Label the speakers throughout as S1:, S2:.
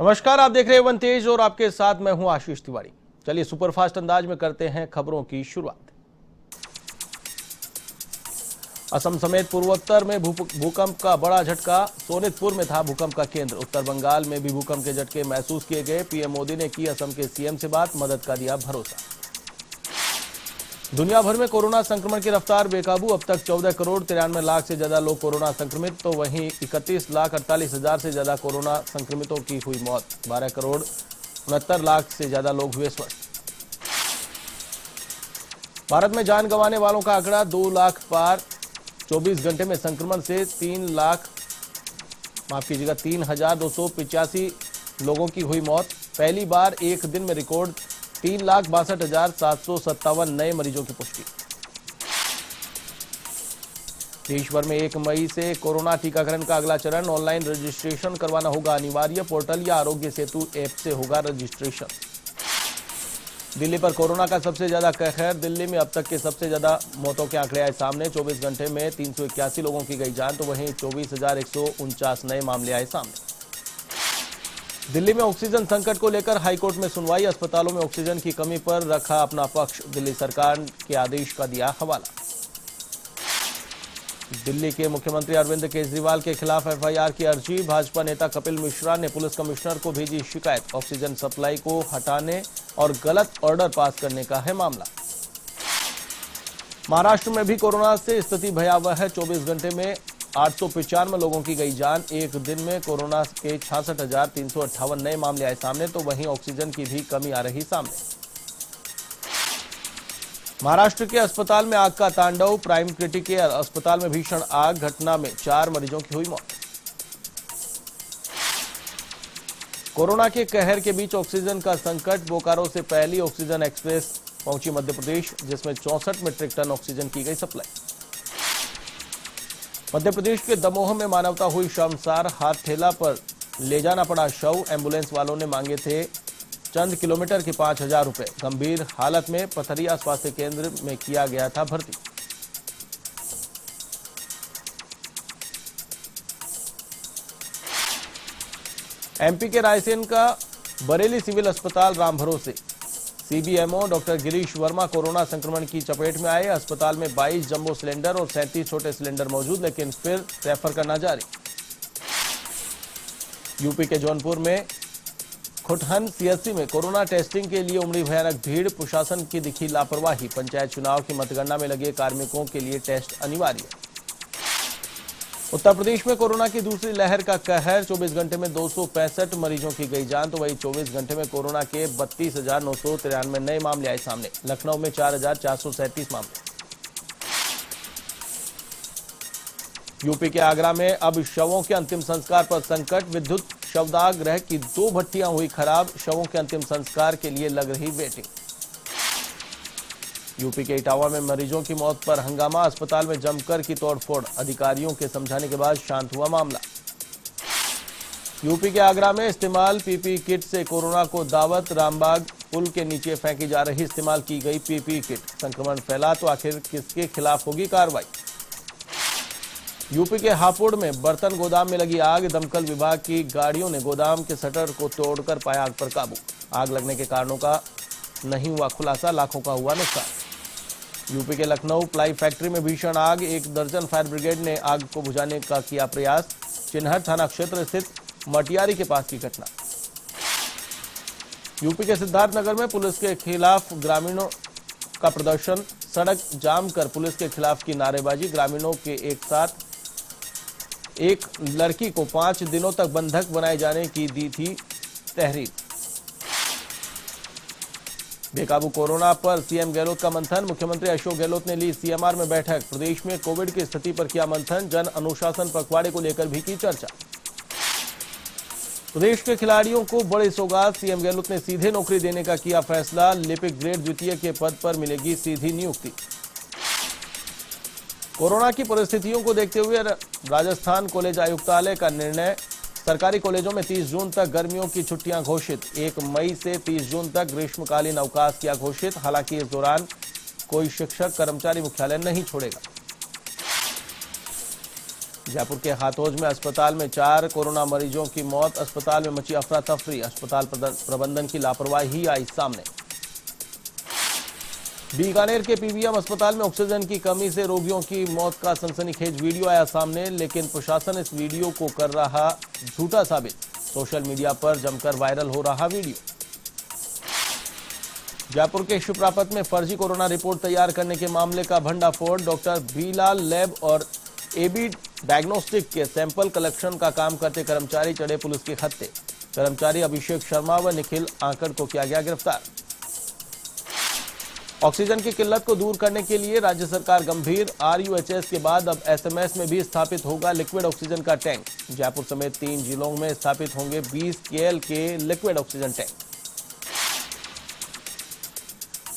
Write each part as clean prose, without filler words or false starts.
S1: नमस्कार, आप देख रहे हैं वन तेज और आपके साथ मैं हूं आशीष तिवारी। चलिए सुपरफास्ट अंदाज में करते हैं खबरों की शुरुआत। असम समेत पूर्वोत्तर में भूकंप का बड़ा झटका। सोनितपुर में था भूकंप का केंद्र। उत्तर बंगाल में भी भूकंप के झटके महसूस किए गए। पीएम मोदी ने की असम के सीएम से बात, मदद का दिया भरोसा। दुनिया भर में कोरोना संक्रमण की रफ्तार बेकाबू। अब तक 14 करोड़ 93 लाख से ज्यादा लोग कोरोना संक्रमित, तो वहीं 31 लाख 48 हजार से ज्यादा कोरोना संक्रमितों की हुई मौत। 12 करोड़ 69 लाख से ज्यादा लोग हुए स्वस्थ। भारत में जान गंवाने वालों का आंकड़ा 2 लाख पार। 24 घंटे में संक्रमण से 3,285 लोगों की हुई मौत। पहली बार एक दिन में रिकॉर्ड 3,62,757 नए मरीजों की पुष्टि। देश भर में 1 मई से कोरोना टीकाकरण का अगला चरण। ऑनलाइन रजिस्ट्रेशन करवाना होगा अनिवार्य। पोर्टल या आरोग्य सेतु ऐप से होगा रजिस्ट्रेशन। दिल्ली पर कोरोना का सबसे ज्यादा कहर। दिल्ली में अब तक के सबसे ज्यादा मौतों के आंकड़े आए सामने। 24 घंटे में 381 लोगों की गई जान, तो वहीं 24,149 नए मामले आए सामने। दिल्ली में ऑक्सीजन संकट को लेकर हाईकोर्ट में सुनवाई। अस्पतालों में ऑक्सीजन की कमी पर रखा अपना पक्ष। दिल्ली सरकार के आदेश का दिया हवाला। दिल्ली के मुख्यमंत्री अरविंद केजरीवाल के खिलाफ एफआईआर की अर्जी। भाजपा नेता कपिल मिश्रा ने पुलिस कमिश्नर को भेजी शिकायत। ऑक्सीजन सप्लाई को हटाने और गलत ऑर्डर पास करने का है मामला। महाराष्ट्र में भी कोरोना से स्थिति भयावह है। 24 घंटे में 895 लोगों की गई जान। एक दिन में कोरोना के 66,358 नए मामले आए सामने, तो वहीं ऑक्सीजन की भी कमी आ रही सामने। महाराष्ट्र के अस्पताल में आग का तांडव। प्राइम क्रिटिकेयर अस्पताल में भीषण आग। घटना में 4 मरीजों की हुई मौत। कोरोना के कहर के बीच ऑक्सीजन का संकट। बोकारो से पहली ऑक्सीजन एक्सप्रेस पहुंची मध्य प्रदेश, जिसमें 64 मीट्रिक टन ऑक्सीजन की गई सप्लाई। मध्य प्रदेश के दमोह में मानवता हुई शर्मसार। हाथ ठेला पर ले जाना पड़ा शव। एम्बुलेंस वालों ने मांगे थे चंद किलोमीटर के 5,000 रुपए। गंभीर हालत में पथरिया स्वास्थ्य केंद्र में किया गया था भर्ती। एमपी के रायसेन का बरेली सिविल अस्पताल राम भरोसे। सीबीएमओ डॉक्टर गिरीश वर्मा कोरोना संक्रमण की चपेट में आए। अस्पताल में 22 जंबो सिलेंडर और 37 छोटे सिलेंडर मौजूद, लेकिन फिर रेफर करना जारी। यूपी के जौनपुर में खुटहन सीएससी में कोरोना टेस्टिंग के लिए उमड़ी भयानक भीड़। प्रशासन की दिखी लापरवाही। पंचायत चुनाव की मतगणना में लगे कार्मिकों के लिए टेस्ट अनिवार्य। उत्तर प्रदेश में कोरोना की दूसरी लहर का कहर। 24 घंटे में 265 मरीजों की गई जान, तो वहीं 24 घंटे में कोरोना के 32,993 नए मामले आए सामने। लखनऊ में 4,437 मामले। यूपी के आगरा में अब शवों के अंतिम संस्कार पर संकट। विद्युत शवदाह गृह की 2 भट्टियां हुई खराब। शवों के अंतिम संस्कार के लिए लग रही वेटिंग। यूपी के इटावा में मरीजों की मौत पर हंगामा। अस्पताल में जमकर की तोड़फोड़। अधिकारियों के समझाने के बाद शांत हुआ मामला। यूपी के आगरा में इस्तेमाल पीपीई किट से कोरोना को दावत। रामबाग पुल के नीचे फेंकी जा रही इस्तेमाल की गई पीपीई किट। संक्रमण फैला तो आखिर किसके खिलाफ होगी कार्रवाई। यूपी के हापुड़ में बर्तन गोदाम में लगी आग। दमकल विभाग की गाड़ियों ने गोदाम के शटर को तोड़कर पाया आग पर काबू। आग लगने के कारणों का नहीं हुआ खुलासा। लाखों का हुआ नुकसान। यूपी के लखनऊ प्लाई फैक्ट्री में भीषण आग। 1 दर्जन फायर ब्रिगेड ने आग को बुझाने का किया प्रयास। चिन्हट थाना क्षेत्र स्थित मटियारी के पास की घटना। यूपी के सिद्धार्थनगर में पुलिस के खिलाफ ग्रामीणों का प्रदर्शन। सड़क जाम कर पुलिस के खिलाफ की नारेबाजी। ग्रामीणों के एक साथ एक लड़की को 5 दिनों तक बंधक बनाए जाने की दी थी तहरीर। बेकाबू कोरोना पर सीएम गहलोत का मंथन। मुख्यमंत्री अशोक गहलोत ने ली सीएमआर में बैठक। प्रदेश में कोविड की स्थिति पर किया मंथन। जन अनुशासन पखवाड़े को लेकर भी की चर्चा। प्रदेश के खिलाड़ियों को बड़ी सौगात। सीएम गहलोत ने सीधे नौकरी देने का किया फैसला। लिपिक ग्रेड द्वितीय के पद पर मिलेगी सीधी नियुक्ति। कोरोना की परिस्थितियों को देखते हुए राजस्थान कॉलेज आयुक्तालय का निर्णय। सरकारी कॉलेजों में 30 जून तक गर्मियों की छुट्टियां घोषित। 1 मई से 30 जून तक ग्रीष्मकालीन अवकाश किया घोषित। हालांकि इस दौरान कोई शिक्षक कर्मचारी मुख्यालय नहीं छोड़ेगा। जयपुर के हाथोज में अस्पताल में 4 कोरोना मरीजों की मौत। अस्पताल में मची अफरा तफरी। अस्पताल प्रबंधन की लापरवाही आई सामने। बीकानेर के पीबीएम अस्पताल में ऑक्सीजन की कमी से रोगियों की मौत का सनसनीखेज वीडियो आया सामने, लेकिन प्रशासन इस वीडियो को कर रहा झूठा साबित। सोशल मीडिया पर जमकर वायरल हो रहा वीडियो। जयपुर के शिवप्रापत में फर्जी कोरोना रिपोर्ट तैयार करने के मामले का भंडाफोड़। डॉक्टर बीलाल लैब और एबी डायग्नोस्टिक के सैंपल कलेक्शन का काम करते कर्मचारी चढ़े पुलिस के खत्ते। कर्मचारी अभिषेक शर्मा व निखिल आंकड़ को किया गया गिरफ्तार। ऑक्सीजन की किल्लत को दूर करने के लिए राज्य सरकार गंभीर। आरयूएचएस के बाद अब एसएमएस में भी स्थापित होगा लिक्विड ऑक्सीजन का टैंक। जयपुर समेत 3 जिलों में स्थापित होंगे 20 केएल के लिक्विड ऑक्सीजन टैंक।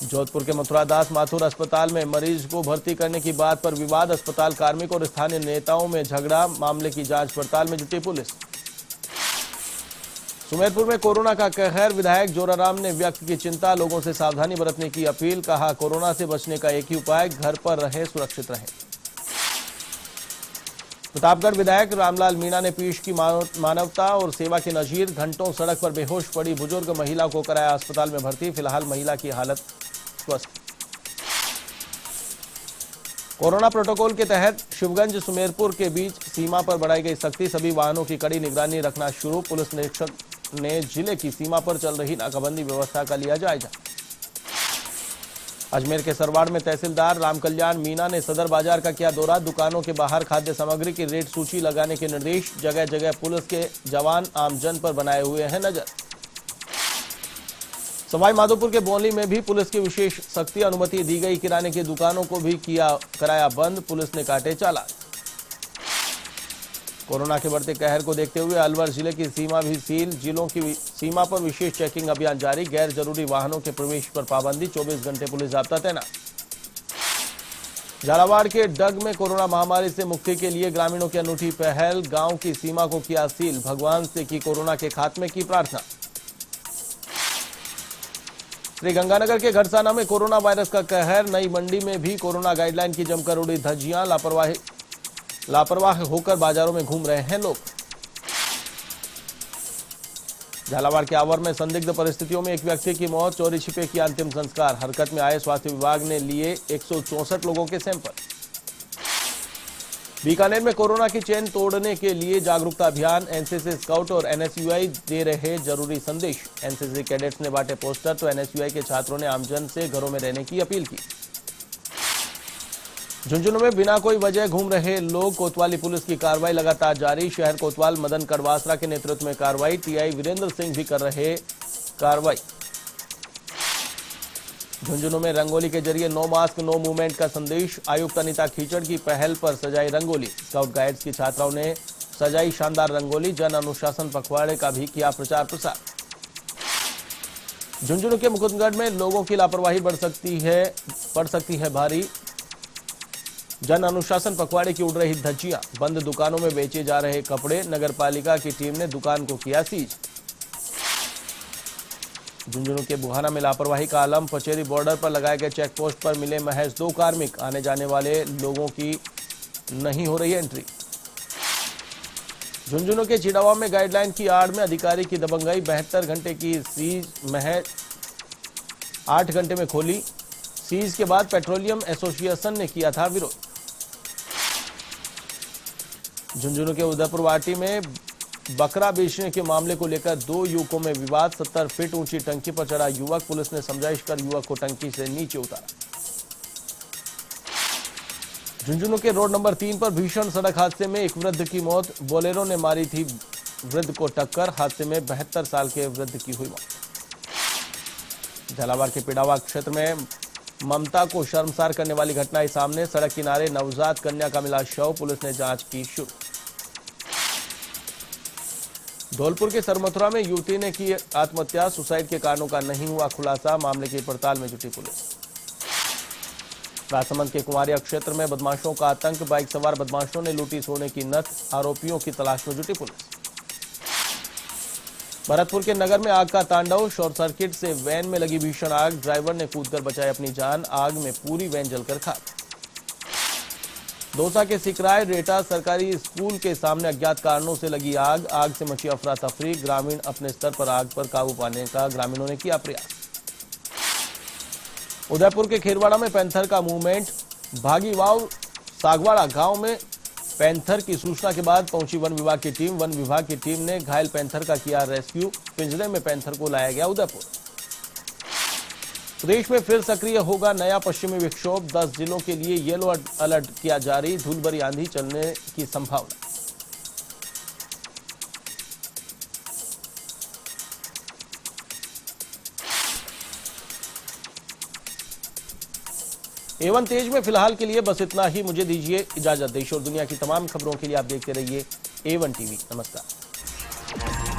S1: जोधपुर के मथुरादास माथुर अस्पताल में मरीज को भर्ती करने की बात पर विवाद। अस्पताल कार्मिक और स्थानीय नेताओं में झगड़ा। मामले की जांच पड़ताल में जुटी पुलिस। सुमेरपुर में कोरोना का कहर। विधायक जोराराम ने व्यक्त की चिंता। लोगों से सावधानी बरतने की अपील। कहा, कोरोना से बचने का एक ही उपाय, घर पर रहें, सुरक्षित रहें। प्रतापगढ़ विधायक रामलाल मीणा ने पीयूष की मानवता और सेवा की नजीर। घंटों सड़क पर बेहोश पड़ी बुजुर्ग महिला को कराया अस्पताल में भर्ती। फिलहाल महिला की हालत स्वस्थ। कोरोना प्रोटोकॉल के तहत शिवगंज सुमेरपुर के बीच सीमा पर बढ़ाई गई सख्ती। सभी वाहनों की कड़ी निगरानी रखना शुरू। पुलिस निरीक्षक ने जिले की सीमा पर चल रही नाकाबंदी व्यवस्था का लिया जायजा। अजमेर के सरवाड़ में तहसीलदार रामकल्याण मीणा ने सदर बाजार का किया दौरा। दुकानों के बाहर खाद्य सामग्री की रेट सूची लगाने के निर्देश। जगह जगह पुलिस के जवान आमजन पर बनाए हुए हैं नजर। सवाई माधोपुर के बोली में भी पुलिस की विशेष सख्ती। अनुमति दी गई। किराने की दुकानों को भी कराया बंद। पुलिस ने काटे चालान। कोरोना के बढ़ते कहर को देखते हुए अलवर जिले की सीमा भी सील। जिलों की सीमा पर विशेष चेकिंग अभियान जारी। गैर जरूरी वाहनों के प्रवेश पर पाबंदी। 24 घंटे पुलिस जाब्ता तैनात। झालावाड़ के डग में कोरोना महामारी से मुक्ति के लिए ग्रामीणों की अनूठी पहल। गांव की सीमा को किया सील। भगवान से की कोरोना के खात्मे की प्रार्थना। श्रीगंगानगर के घरसाना में कोरोना वायरस का कहर। नई मंडी में भी कोरोना गाइडलाइन की जमकर उड़ी धज्जियां। लापरवाह होकर बाजारों में घूम रहे हैं लोग। झालावाड़ के आवर में संदिग्ध परिस्थितियों में एक व्यक्ति की मौत। चोरी छिपे किया अंतिम संस्कार। हरकत में आए स्वास्थ्य विभाग ने लिए 164 लोगों के सैंपल। बीकानेर में कोरोना की चेन तोड़ने के लिए जागरूकता अभियान। एनसीसी स्काउट और एनएसयूआई दे रहे जरूरी संदेश। एनसीसी कैडेट्स ने बांटे पोस्टर तो एनएसयूआई के छात्रों ने आमजन से घरों में रहने की अपील की। झुंझुनू में बिना कोई वजह घूम रहे लोग। कोतवाली पुलिस की कार्रवाई लगातार जारी। शहर कोतवाल मदन कड़वासरा के नेतृत्व में कार्रवाई। टीआई वीरेंद्र सिंह भी कर रहे कार्रवाई। झुंझुनू में रंगोली के जरिए नो मास्क नो मूवमेंट का संदेश। आयुक्त अनीता खीचड़ की पहल पर सजाई रंगोली। स्काउट गाइड्स की छात्राओं ने सजाई शानदार रंगोली। जन अनुशासन पखवाड़े का भी किया प्रचार प्रसार। झुंझुनू के मुकुंदगढ़ में लोगों की लापरवाही पड़ सकती है भारी। जन अनुशासन पखवाड़े की उड़ रही धज्जियां। बंद दुकानों में बेचे जा रहे कपड़े। नगरपालिका की टीम ने दुकान को किया सीज। झुंझुनू के बुहाना में लापरवाही का आलम। पचेरी बॉर्डर पर लगाए गए चेक पोस्ट पर मिले महज 2 कार्मिक। आने जाने वाले लोगों की नहीं हो रही एंट्री। झुंझुनू के चिड़ावा में गाइडलाइन की आड़ में अधिकारी की दबंगई। 72 घंटे की सीज महज 8 घंटे में खोली। सीज के बाद पेट्रोलियम एसोसिएशन ने किया था विरोध। झुंझुनू के उदयपुर वाटी में बकरा बेचने के मामले को लेकर 2 युवकों में विवाद। 70 फीट ऊंची टंकी पर चढ़ा युवक। पुलिस ने समझाइश कर युवक को टंकी से नीचे उतारा। झुंझुनू के रोड नंबर 3 पर भीषण सड़क हादसे में एक वृद्ध की मौत। बोलेरो ने मारी थी वृद्ध को टक्कर। हादसे में 72 साल के वृद्ध की हुई मौत। झालावाड़ के पिड़ावा क्षेत्र में ममता को शर्मसार करने वाली घटनाएं सामने। सड़क किनारे नवजात कन्या का मिला शव। पुलिस ने जांच की शुरू। धौलपुर के सरमथुरा में युवती ने की आत्महत्या। सुसाइड के कारणों का नहीं हुआ खुलासा। मामले की पड़ताल में जुटी पुलिस। राजसमंद के कुंवारिया क्षेत्र में बदमाशों का आतंक। बाइक सवार बदमाशों ने लूटी सोने की नथ। आरोपियों की तलाश में जुटी पुलिस। भरतपुर के नगर में आग का तांडव। शॉर्ट सर्किट से वैन में लगी भीषण आग। ड्राइवर ने कूदकर बचाई अपनी जान। आग में पूरी वैन जलकर खाक। दौसा के सिकराय रेटा सरकारी स्कूल के सामने अज्ञात कारणों से लगी आग। आग से मची अफरा तफरी। ग्रामीण अपने स्तर पर आग पर काबू पाने का ग्रामीणों ने किया प्रयास। उदयपुर के खेरवाड़ा में पैंथर का मूवमेंट। भागीवाव सागवाड़ा गांव में पैंथर की सूचना के बाद पहुंची वन विभाग की टीम। वन विभाग की टीम ने घायल पैंथर का किया रेस्क्यू। पिंजरे में पैंथर को लाया गया उदयपुर। प्रदेश में फिर सक्रिय होगा नया पश्चिमी विक्षोभ। 10 जिलों के लिए येलो अलर्ट किया जारी। धूल भरी आंधी चलने की संभावना। एवन तेज में फिलहाल के लिए बस इतना ही। मुझे दीजिए इजाजत। देश और दुनिया की तमाम खबरों के लिए आप देखते रहिए A1 टीवी। नमस्कार।